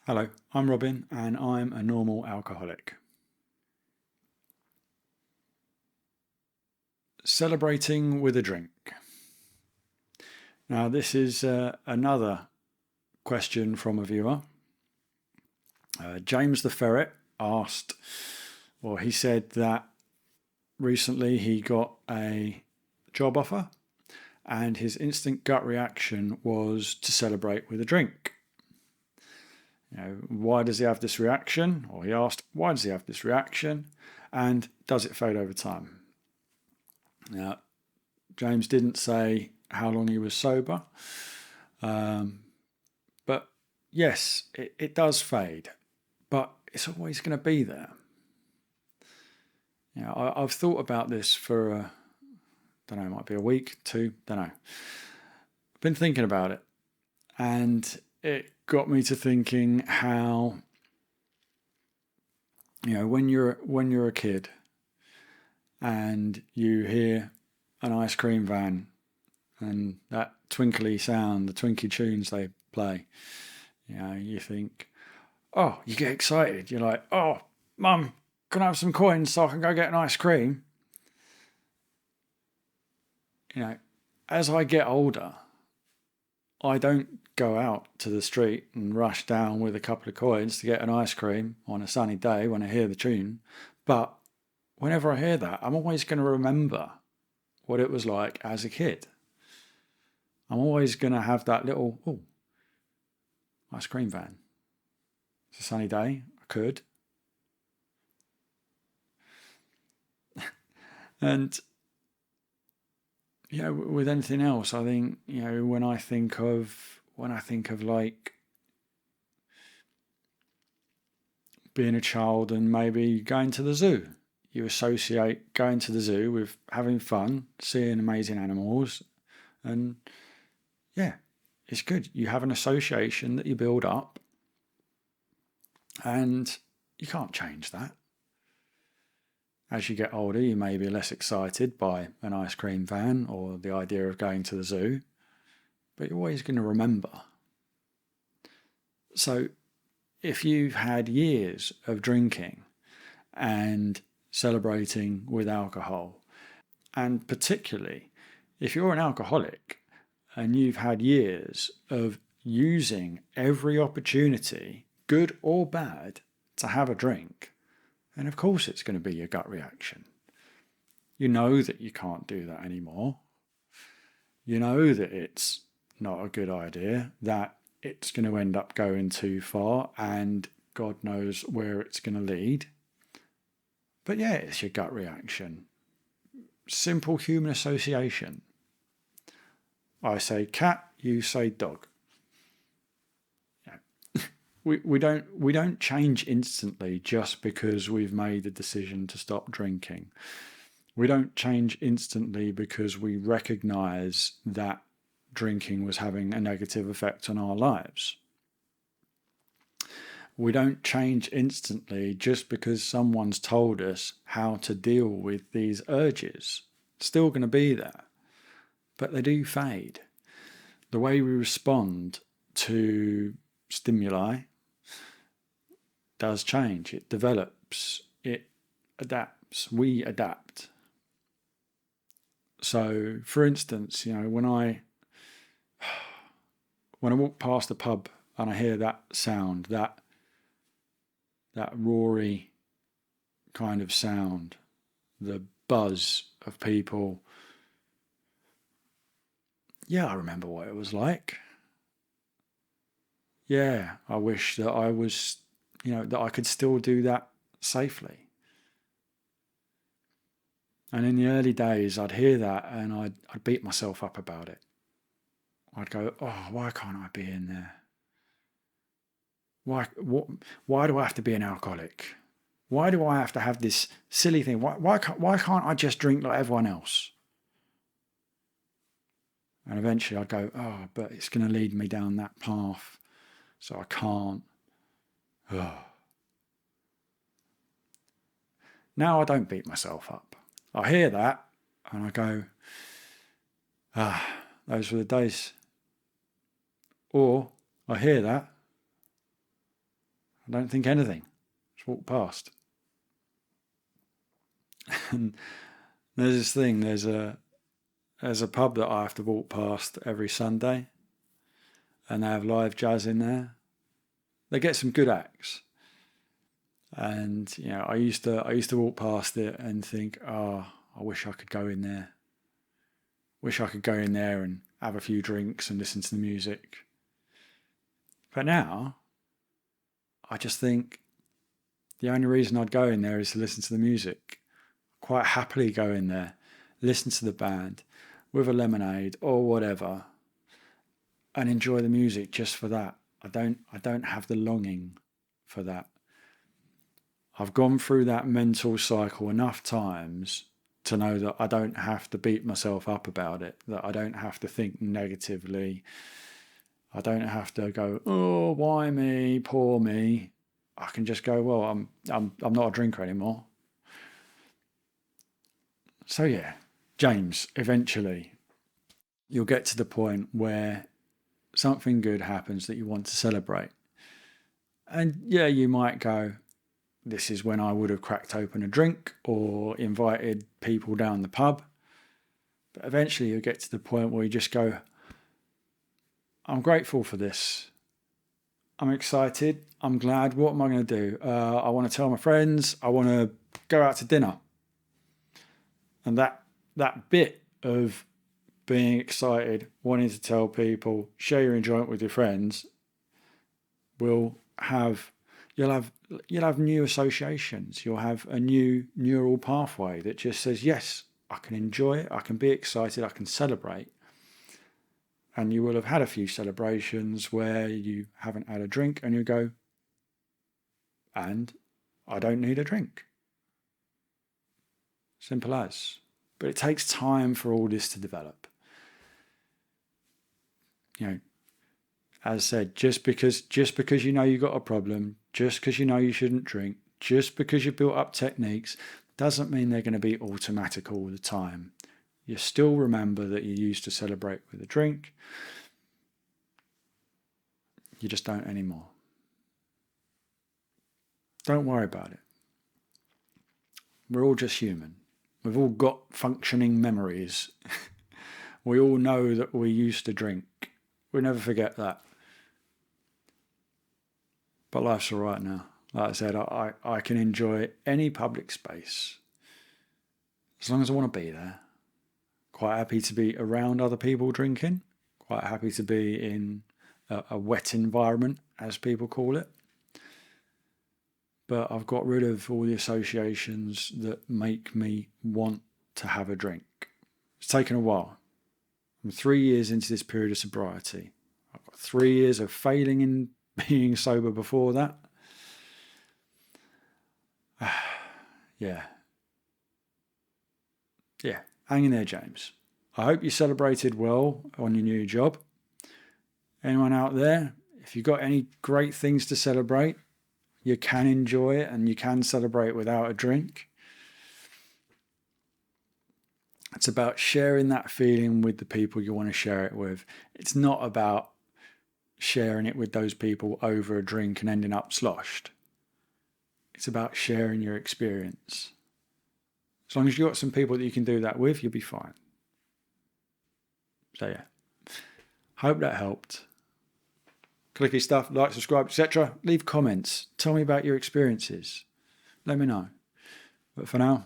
Hello, I'm Robin and I'm a normal alcoholic. Celebrating with a drink. Now, this is another question from a viewer. James the Ferret asked, or he said that recently he got a job offer and his instant gut reaction was to celebrate with a drink. Why does he have this reaction? Or he asked, why does he have this reaction? And does it fade over time? Now, James didn't say how long he was sober, but yes, it does fade, but it's always going to be there. I've thought about this for, don't know, it might be a week, two, don't know. I've been thinking about it, and it got me to thinking how, when you're a kid and you hear an ice cream van and that twinkly sound, the twinkly tunes they play, you think, oh, you get excited. You're like, oh, Mum, can I have some coins so I can go get an ice cream? As I get older, I don't go out to the street and rush down with a couple of coins to get an ice cream on a sunny day when I hear the tune. But whenever I hear that, I'm always going to remember what it was like as a kid. I'm always going to have that little, oh, ice cream van. It's a sunny day. I could. And, with anything else, I think, when I think of like being a child and maybe going to the zoo, you associate going to the zoo with having fun, seeing amazing animals, and yeah, it's good. You have an association that you build up, and you can't change that. As you get older, you may be less excited by an ice cream van or the idea of going to the zoo, but you're always going to remember. So if you've had years of drinking and celebrating with alcohol, and particularly if you're an alcoholic and you've had years of using every opportunity, good or bad, to have a drink, and of course it's going to be your gut reaction. You know that you can't do that anymore. You know that it's not a good idea, that it's going to end up going too far, and God knows where it's going to lead. But yeah, it's your gut reaction. Simple human association. I say cat, you say dog. We don't change instantly just because we've made the decision to stop drinking. We don't change instantly because we recognize that drinking was having a negative effect on our lives. We don't change instantly just because someone's told us how to deal with these urges. It's still going to be there, but they do fade. The way we respond to stimuli does change. It develops, it adapts, we adapt. So, for instance, when I walk past the pub and I hear that sound, that roary kind of sound, the buzz of people, yeah, I remember what it was like. Yeah, I wish that I was, that I could still do that safely. And in the early days, I'd hear that and I'd beat myself up about it. I'd go, oh, why can't I be in there? Why do I have to be an alcoholic? Why do I have to have this silly thing? Why can't I just drink like everyone else? And eventually I'd go, oh, but it's going to lead me down that path, so I can't. Oh. Now I don't beat myself up. I hear that and I go, those were the days. Or I hear that don't think anything. Just walk past. And there's this thing, there's a pub that I have to walk past every Sunday, and they have live jazz in there. They get some good acts. And I used to walk past it and think, oh, I wish I could go in there. Wish I could go in there and have a few drinks and listen to the music. But now, I just think the only reason I'd go in there is to listen to the music. Quite happily go in there, listen to the band with a lemonade or whatever, and enjoy the music just for that. I don't have the longing for that. I've gone through that mental cycle enough times to know that I don't have to beat myself up about it, that I don't have to think negatively. I don't have to go, oh, why me, poor me. I can just go, well, I'm not a drinker anymore. So yeah, James, eventually you'll get to the point where something good happens that you want to celebrate. And yeah, you might go, this is when I would have cracked open a drink or invited people down the pub. But eventually you'll get to the point where you just go, I'm grateful for this. I'm excited. I'm glad. What am I going to do? I want to tell my friends. I want to go out to dinner. And that bit of being excited, wanting to tell people, share your enjoyment with your friends, you'll have new associations. You'll have a new neural pathway that just says, yes, I can enjoy it, I can be excited, I can celebrate. And you will have had a few celebrations where you haven't had a drink and you go, and I don't need a drink. Simple as. But it takes time for all this to develop. As I said, just because you know you've got a problem, just because you know you shouldn't drink, just because you've built up techniques, doesn't mean they're going to be automatic all the time. You still remember that you used to celebrate with a drink. You just don't anymore. Don't worry about it. We're all just human. We've all got functioning memories. We all know that we used to drink. We never forget that. But life's all right now. Like I said, I can enjoy any public space as long as I want to be there. Quite happy to be around other people drinking. Quite happy to be in a wet environment, as people call it. But I've got rid of all the associations that make me want to have a drink. It's taken a while. I'm 3 years into this period of sobriety. I've got 3 years of failing in being sober before that. Yeah, hang in there, James. I hope you celebrated well on your new job. Anyone out there, if you've got any great things to celebrate, you can enjoy it and you can celebrate without a drink. It's about sharing that feeling with the people you want to share it with. It's not about sharing it with those people over a drink and ending up sloshed. It's about sharing your experience. As long as you've got some people that you can do that with, you'll be fine. So yeah, hope that helped. Clicky stuff, like, subscribe, etc. Leave comments. Tell me about your experiences. Let me know. But for now,